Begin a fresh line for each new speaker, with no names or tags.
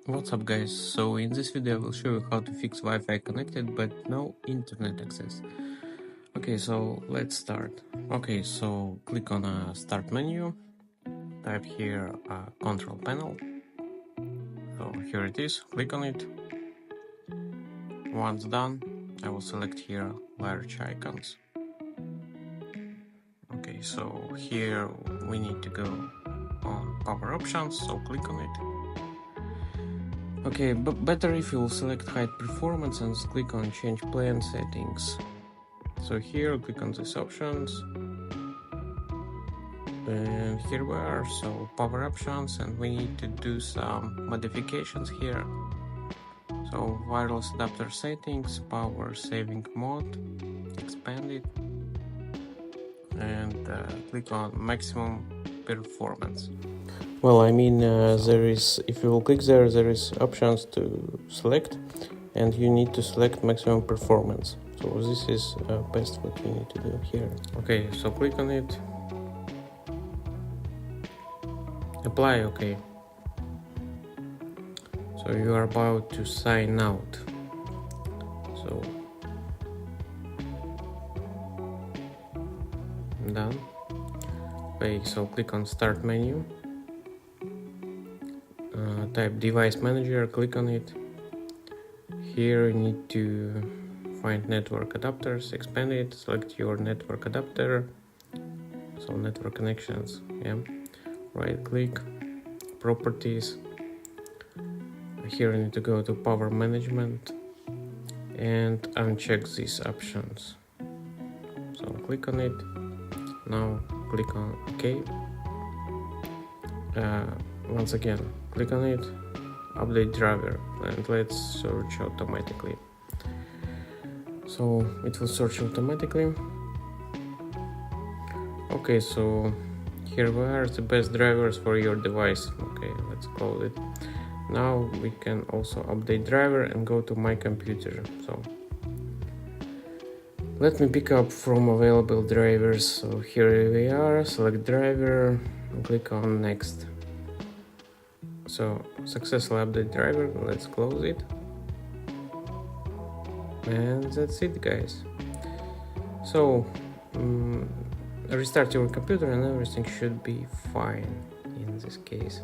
What's up guys, so in this video I will show you how to fix Wi-Fi connected but no internet access. Okay, so let's start. Okay, so click on a start menu, type here control panel. So here it is, click on it. Once done, I will select here large icons. Okay, so here we need to go on power options, so click on it. Okay, but better if you will select high performance and click on change plan settings. So here click on these options and here we are, so power options, and we need to do some modifications here. So wireless adapter settings, power saving mode, expand it and click on maximum performance. Well, I mean, there is, if you will click there is options to select, and you need to select maximum performance. So this is best what you need to do here. Okay, so click on it, apply. Okay, so you are about to sign out. So done. Okay, so click on start menu, type device manager, click on it. Here you need to find network adapters, expand it, select your network adapter, so network connections, yeah, right click, properties. Here you need to go to power management and uncheck these options. So click on it, now click on OK. Once again, click on it, update driver, and let's search automatically. So it will search automatically. Okay, so here we are, the best drivers for your device. Okay, let's close it. Now we can also update driver and go to my computer. So let me pick up from available drivers. So here we are, select driver and click on next. So successful update driver, let's close it. And that's it guys. So restart your computer and everything should be fine in this case.